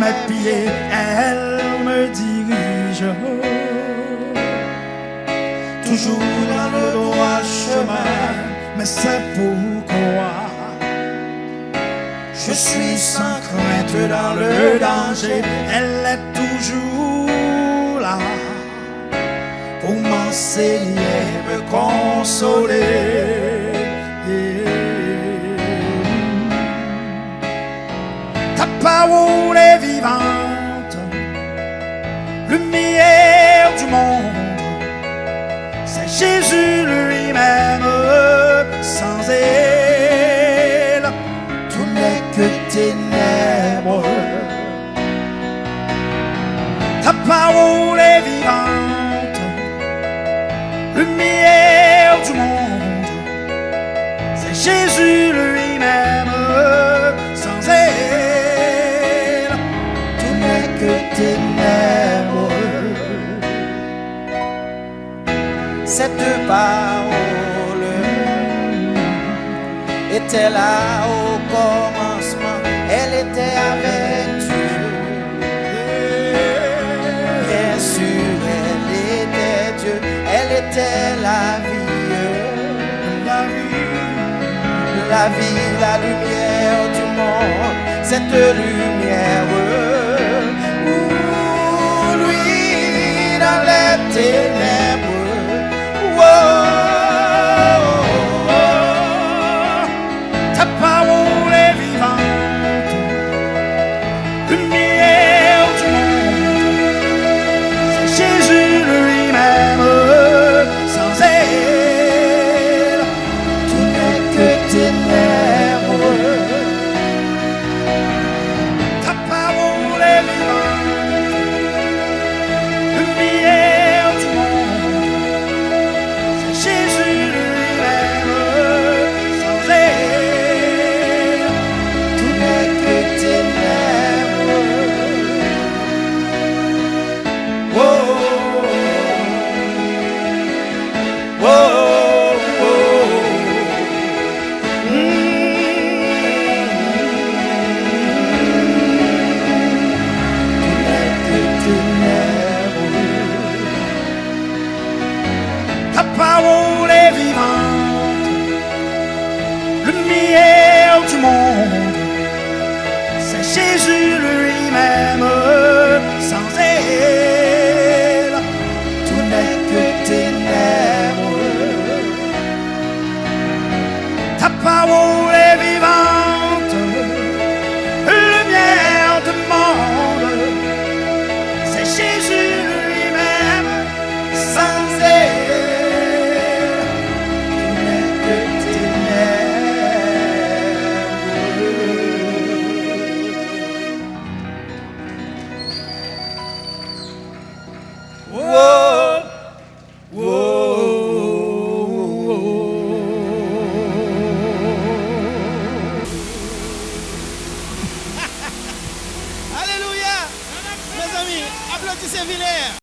mes pieds, elle me dirige. Toujours dans le droit chemin, mais c'est pourquoi je suis sans crainte dans le danger. Elle est toujours là pour m'enseigner, me consoler. Ta parole est vivante, lumière du monde. C'est Jésus lui-même. Sans elle, tout n'est que ténèbres. Ta parole est vivante, lumière du monde. C'est Jésus lui-même. Sans elle, tout n'est que ténèbres. Cette parole était là au commencement, elle était avec Dieu. Bien sûr, elle était Dieu, elle était la vie, la lumière du monde. Cette lumière, lui dans les ténèbres. Ta parole est vivante, lumière du monde. C'est Jésus lui-même. Sans elle, tout n'est que ténèbres. Ta parole est vivante, lumière du monde. Jésus lui-même. Sans elle, tout n'est que ténèbres. Oh, oh, oh, oh. Tout n'est que ténèbres. Ta parole est vivante, lumière du monde. C'est Jésus lui-même. Sans elle, tout n'est que ténèbres. Ta parole est vivante, lumière du monde. C'est Jésus lui-même. Sans elle, tout n'est que ténèbres. Whoa, whoa, Alléluia. Mes amis, applaudissez Villers.